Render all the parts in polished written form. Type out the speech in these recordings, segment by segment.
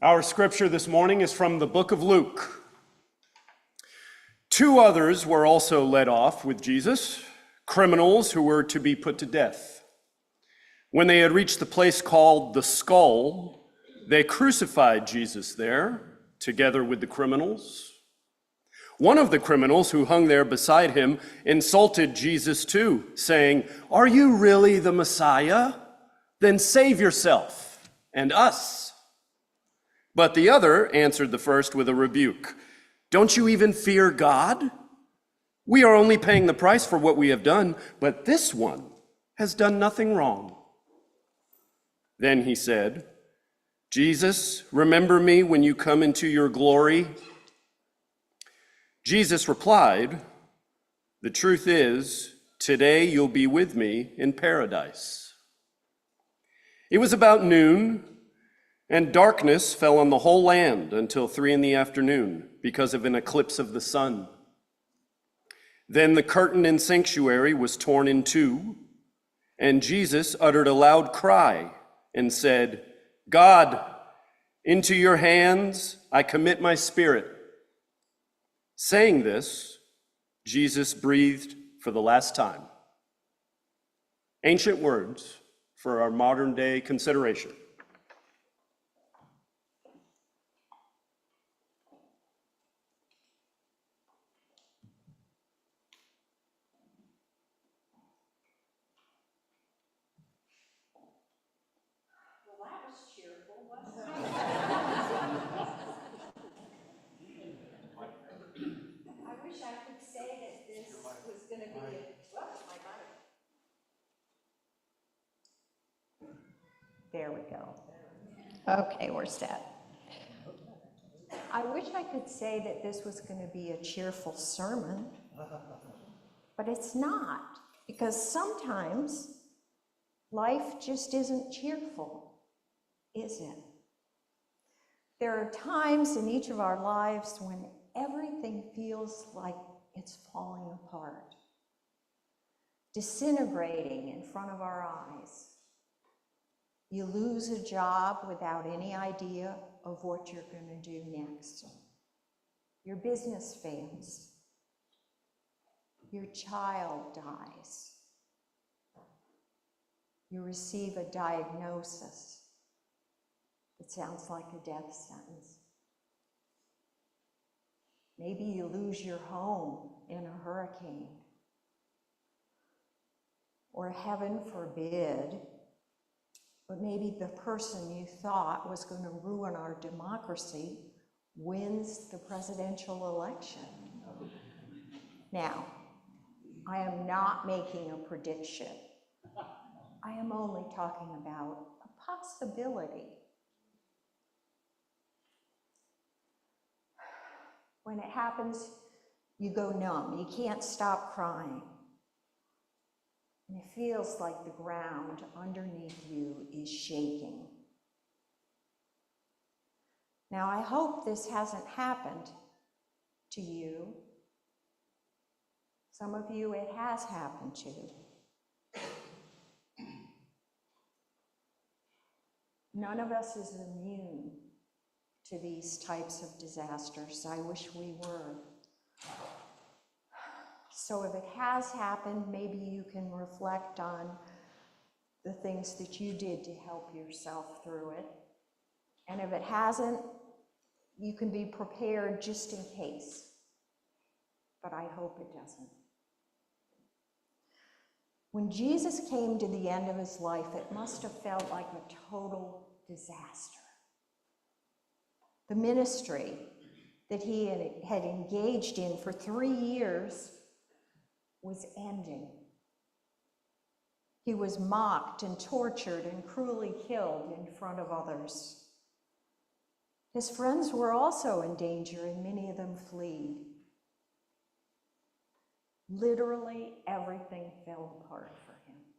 Our scripture this morning is from the book of Luke. Two others were also led off with Jesus, criminals who were to be put to death. When they had reached the place called the Skull, they crucified Jesus there, together with the criminals. One of the criminals who hung there beside him insulted Jesus too, saying, "Are you really the Messiah? Then save yourself and us." But the other answered the first with a rebuke. "Don't you even fear God? We are only paying the price for what we have done, but this one has done nothing wrong." Then he said, "Jesus, remember me when you come into your glory." Jesus replied, "The truth is, today you'll be with me in paradise." It was about noon, and darkness fell on the whole land until 3 p.m. because of an eclipse of the sun. Then the curtain in sanctuary was torn in two, and Jesus uttered a loud cry and said, "God, into your hands I commit my spirit." Saying this, Jesus breathed for the last time. Ancient words for our modern day consideration. I wish I could say that this was going to be my Bible. There we go. Okay, we're set. I wish I could say that this was going to be a cheerful sermon, but it's not, because sometimes life just isn't cheerful, is it? There are times in each of our lives when everything feels like it's falling apart, disintegrating in front of our eyes. You lose a job without any idea of what you're going to do next. Your business fails. Your child dies. You receive a diagnosis that sounds like a death sentence. Maybe you lose your home in a hurricane. Or heaven forbid, but maybe the person you thought was going to ruin our democracy wins the presidential election. Now, I am not making a prediction. I am only talking about a possibility. When it happens, you go numb. You can't stop crying. And it feels like the ground underneath you is shaking. Now, I hope this hasn't happened to you. Some of you it has happened to. None of us is immune to these types of disasters. I wish we were. So if it has happened, maybe you can reflect on the things that you did to help yourself through it. And if it hasn't, you can be prepared just in case. But I hope it doesn't. When Jesus came to the end of his life, it must have felt like a total disaster. The ministry that he had engaged in for 3 years was ending. He was mocked and tortured and cruelly killed in front of others. His friends were also in danger, and many of them fled. Literally everything fell apart for him.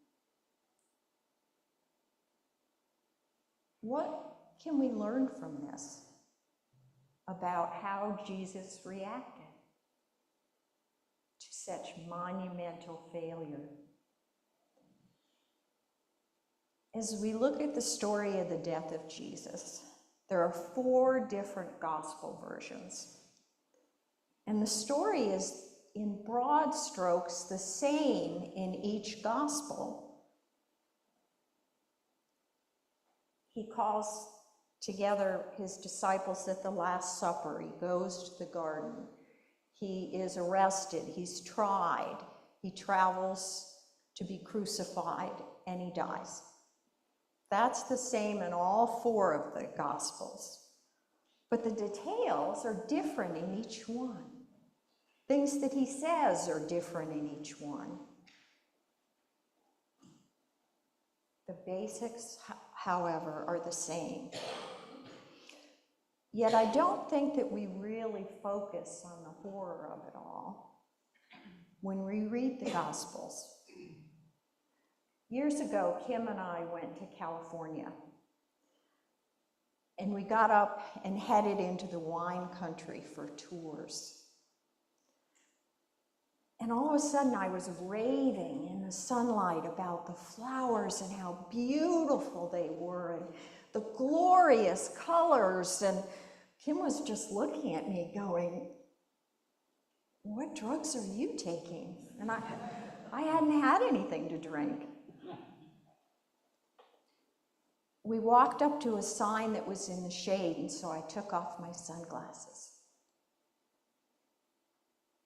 What can we learn from this about how Jesus reacted to such monumental failure? As we look at the story of the death of Jesus, There are 4 different gospel versions. And the story is, in broad strokes, the same in each gospel. He calls together his disciples at the Last Supper. He goes to the garden. He is arrested. He's tried. He travels to be crucified, and he dies. That's the same in all 4 of the Gospels. But the details are different in each one. Things that he says are different in each one. The basics, however, are the same. Yet I don't think that we really focus on the horror of it all when we read the Gospels. Years ago, Kim and I went to California, and we got up and headed into the wine country for tours. And all of a sudden, I was raving in the sunlight about the flowers and how beautiful they were and the glorious colors. And Kim was just looking at me going, "What drugs are you taking?" And I hadn't had anything to drink. We walked up to a sign that was in the shade, and so I took off my sunglasses.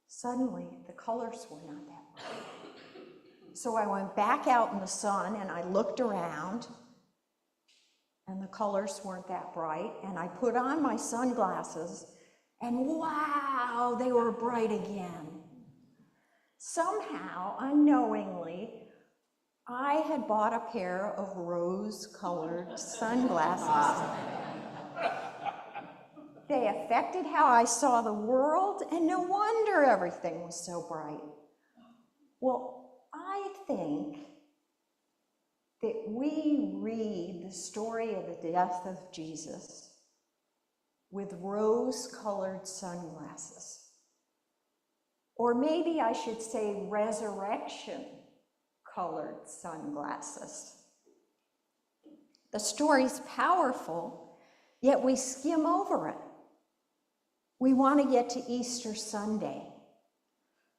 Suddenly, the colors were not that bright. So I went back out in the sun and I looked around, and the colors weren't that bright. And I put on my sunglasses, and wow, they were bright again. Somehow, unknowingly, I had bought a pair of rose-colored sunglasses. They affected how I saw the world, and no wonder everything was so bright. Well, I think that we read the story of the death of Jesus with rose-colored sunglasses. Or maybe I should say resurrection-colored sunglasses. The story's powerful, yet we skim over it. We want to get to Easter Sunday.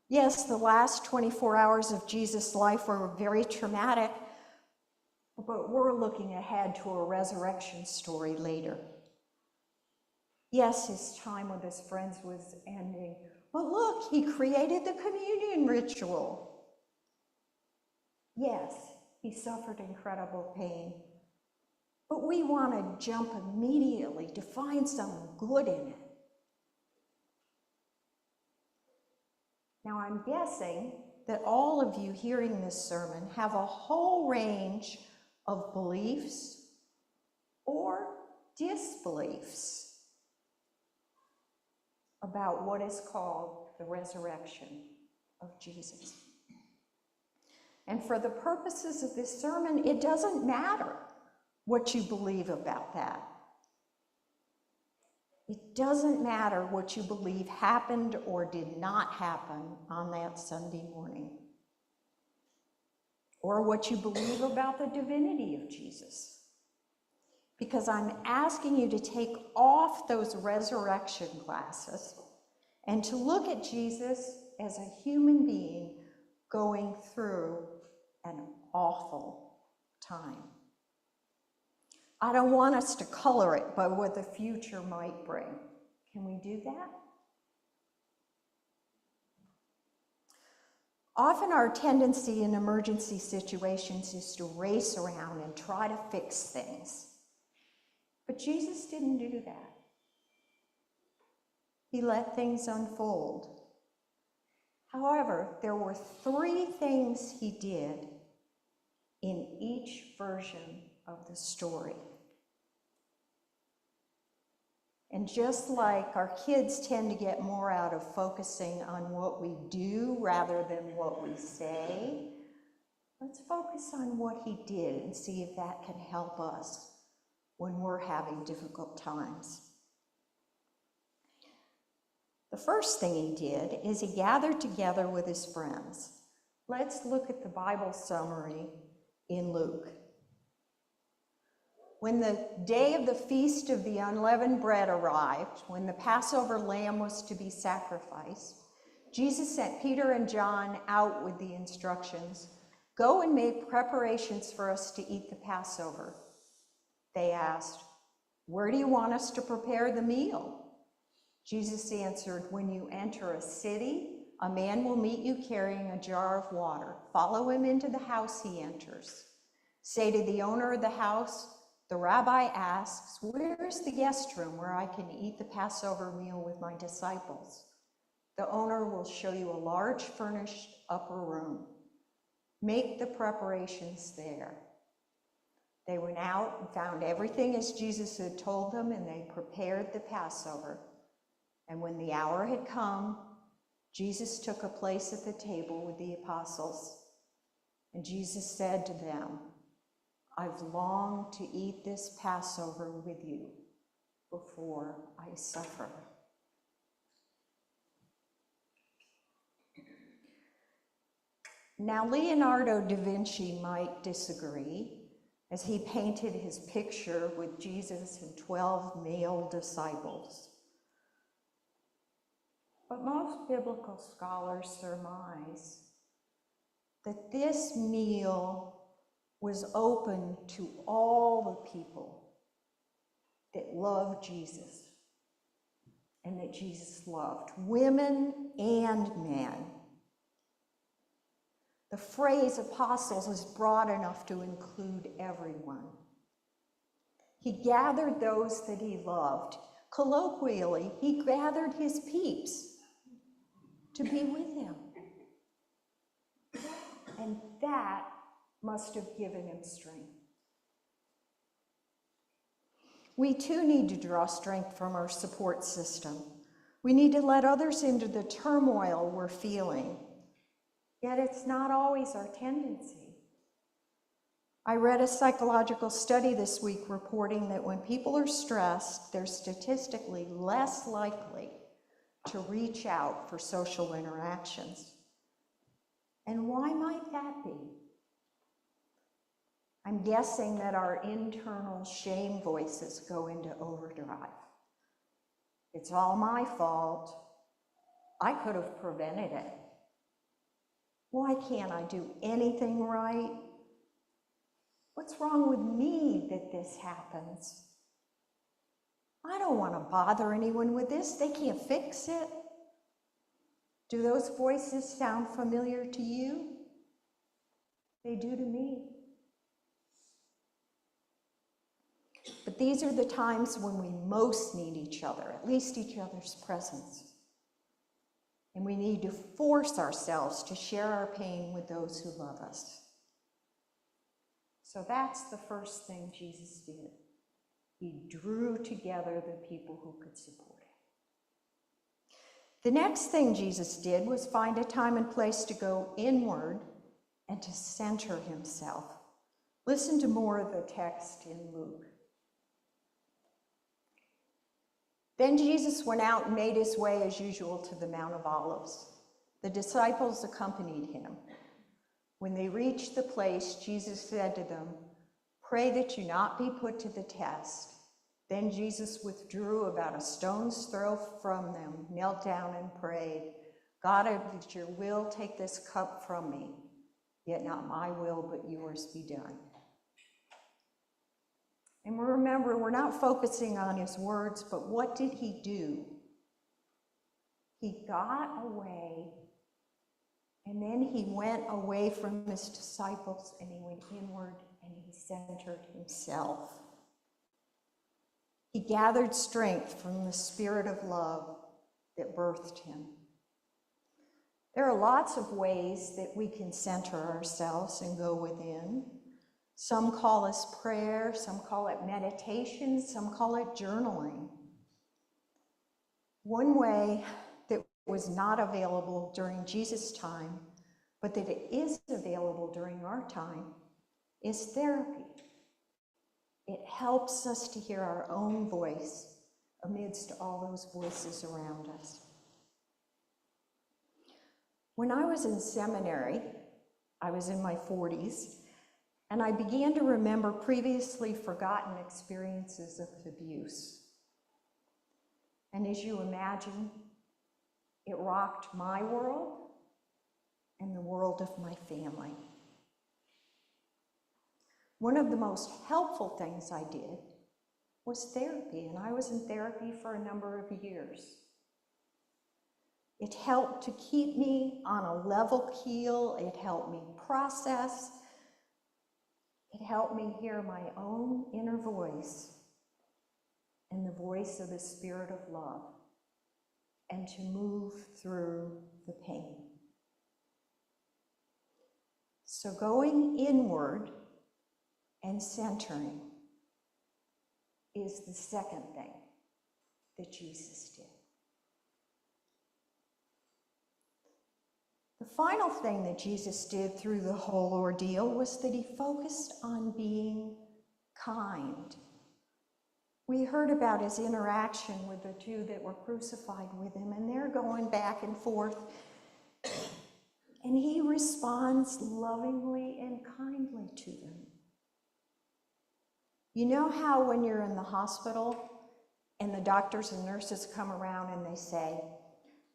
Yes, the last 24 hours of Jesus' life were very traumatic, but we're looking ahead to a resurrection story later. Yes, his time with his friends was ending, but look, he created the communion ritual. Yes, he suffered incredible pain, but we want to jump immediately to find some good in it. Now, I'm guessing that all of you hearing this sermon have a whole range of beliefs or disbeliefs about what is called the resurrection of Jesus. And for the purposes of this sermon, it doesn't matter what you believe about that. It doesn't matter what you believe happened or did not happen on that Sunday morning, or what you believe about the divinity of Jesus, because I'm asking you to take off those resurrection glasses and to look at Jesus as a human being going through an awful time. I don't want us to color it by what the future might bring. Can we do that? Often our tendency in emergency situations is to race around and try to fix things. But Jesus didn't do that. He let things unfold. However, there were 3 things he did in each version of the story. And just like our kids tend to get more out of focusing on what we do rather than what we say, let's focus on what he did and see if that can help us when we're having difficult times. The first thing he did is he gathered together with his friends. Let's look at the Bible summary in Luke. When the day of the Feast of the Unleavened Bread arrived, when the Passover lamb was to be sacrificed, Jesus sent Peter and John out with the instructions, "Go and make preparations for us to eat the Passover." They asked, "Where do you want us to prepare the meal?" Jesus answered, "When you enter a city, a man will meet you carrying a jar of water. Follow him into the house he enters. Say to the owner of the house, 'The rabbi asks, where's the guest room where I can eat the Passover meal with my disciples?' The owner will show you a large furnished upper room. Make the preparations there." They went out and found everything as Jesus had told them, and they prepared the Passover. And when the hour had come, Jesus took a place at the table with the apostles. And Jesus said to them, "I've longed to eat this Passover with you before I suffer." Now, Leonardo da Vinci might disagree, as he painted his picture with Jesus and 12 male disciples. But most biblical scholars surmise that this meal was open to all the people that loved Jesus and that Jesus loved, women and men. The phrase apostles is broad enough to include everyone. He gathered those that he loved. Colloquially, he gathered his peeps to be with him. And that must have given him strength. We too need to draw strength from our support system. We need to let others into the turmoil we're feeling. Yet it's not always our tendency. I read a psychological study this week reporting that when people are stressed, they're statistically less likely to reach out for social interactions. And why might that be? I'm guessing that our internal shame voices go into overdrive. It's all my fault. I could have prevented it. Why can't I do anything right? What's wrong with me that this happens? I don't want to bother anyone with this. They can't fix it. Do those voices sound familiar to you? They do to me. But these are the times when we most need each other, at least each other's presence. And we need to force ourselves to share our pain with those who love us. So that's the first thing Jesus did. He drew together the people who could support him. The next thing Jesus did was find a time and place to go inward and to center himself. Listen to more of the text in Luke. Then Jesus went out and made his way as usual to the Mount of Olives. The disciples accompanied him. When they reached the place, Jesus said to them, "Pray that you not be put to the test." Then Jesus withdrew about a stone's throw from them, knelt down and prayed, "God, if it's your will, take this cup from me. Yet not my will, but yours be done." And remember, we're not focusing on his words, but what did he do? He got away, and then he went away from his disciples, and he went inward, and he centered himself. He gathered strength from the spirit of love that birthed him. There are lots of ways that we can center ourselves and go within. Some call this prayer, some call it meditation, some call it journaling. One way that was not available during Jesus' time, but that it is available during our time, is therapy. It helps us to hear our own voice amidst all those voices around us. When I was in seminary, I was in my 40s, and I began to remember previously forgotten experiences of abuse. And as you imagine, it rocked my world and the world of my family. One of the most helpful things I did was therapy, and I was in therapy for a number of years. It helped to keep me on a level keel. It helped me process. It helped me hear my own inner voice and the voice of the Spirit of love, and to move through the pain. So going inward and centering is the second thing that Jesus did. The final thing that Jesus did through the whole ordeal was that he focused on being kind. We heard about his interaction with the two that were crucified with him, and they're going back and forth. And he responds lovingly and kindly to them. You know how when you're in the hospital and the doctors and nurses come around and they say,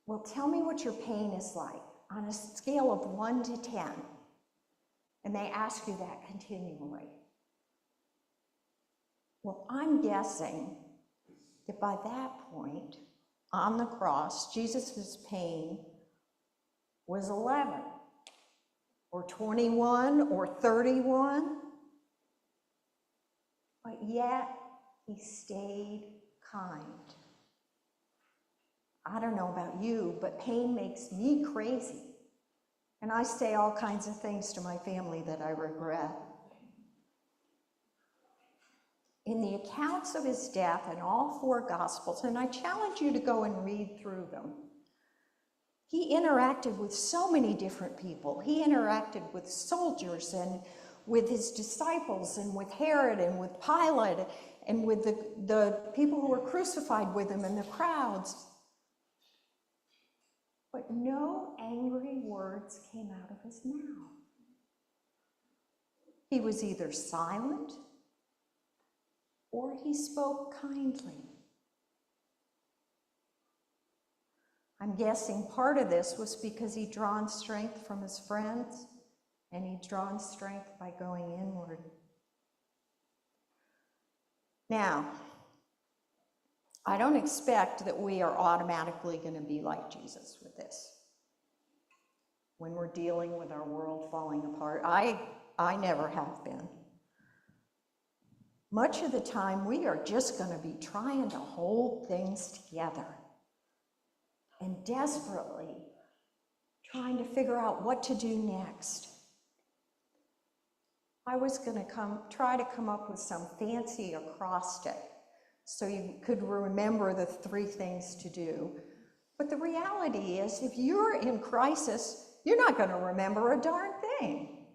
well, tell me what your pain is like on a scale of 1 to 10. And they ask you that continually. Well, I'm guessing that by that point on the cross, Jesus' pain was 11 or 21 or 31. But yet, he stayed kind. I don't know about you, but pain makes me crazy. And I say all kinds of things to my family that I regret. In the accounts of his death in all 4 Gospels, and I challenge you to go and read through them, he interacted with so many different people. He interacted with soldiers and with his disciples and with Herod and with Pilate and with the people who were crucified with him and the crowds. But no angry words came out of his mouth. He was either silent or he spoke kindly. I'm guessing part of this was because he'd drawn strength from his friends, and he'd drawn strength by going inward. Now, I don't expect that we are automatically going to be like Jesus with this. When we're dealing with our world falling apart, I never have been. Much of the time, we are just going to be trying to hold things together and desperately trying to figure out what to do next. I was going to try to come up with some fancy acrostic so you could remember the 3 things to do. But the reality is, if you're in crisis, you're not going to remember a darn thing.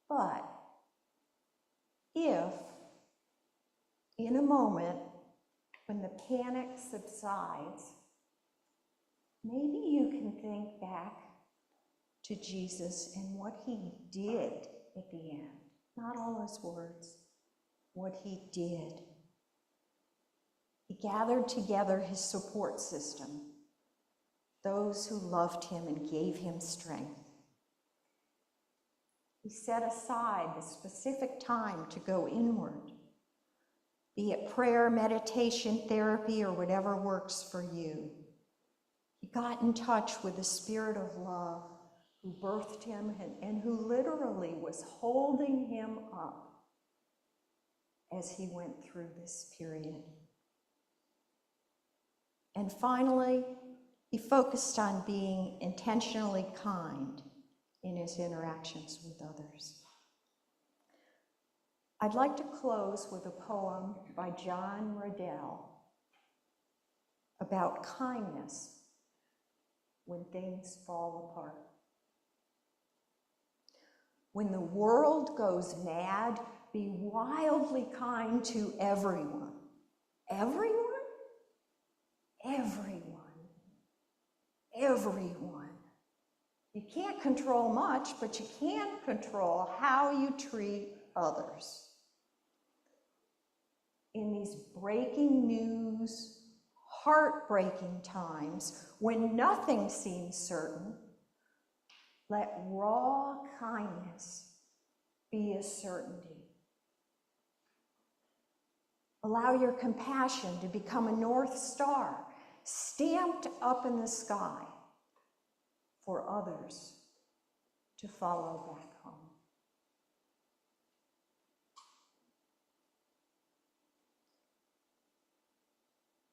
But if, in a moment, when the panic subsides, maybe you can think back to Jesus and what he did at the end. Not all his words, what he did. He gathered together his support system, those who loved him and gave him strength. He set aside the specific time to go inward, be it prayer, meditation, therapy, or whatever works for you. He got in touch with the Spirit of love who birthed him and who literally was holding him up as he went through this period. And finally, he focused on being intentionally kind in his interactions with others. I'd like to close with a poem by John Riddell about kindness when things fall apart. When the world goes mad, be wildly kind to everyone. Everyone? Everyone. Everyone. You can't control much, but you can control how you treat others. In these breaking news, heartbreaking times, when nothing seems certain, let raw kindness be a certainty. Allow your compassion to become a North Star, stamped up in the sky for others to follow back home.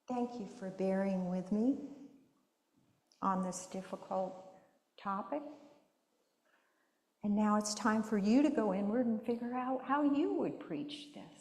Thank you for bearing with me on this difficult topic. And now it's time for you to go inward and figure out how you would preach this.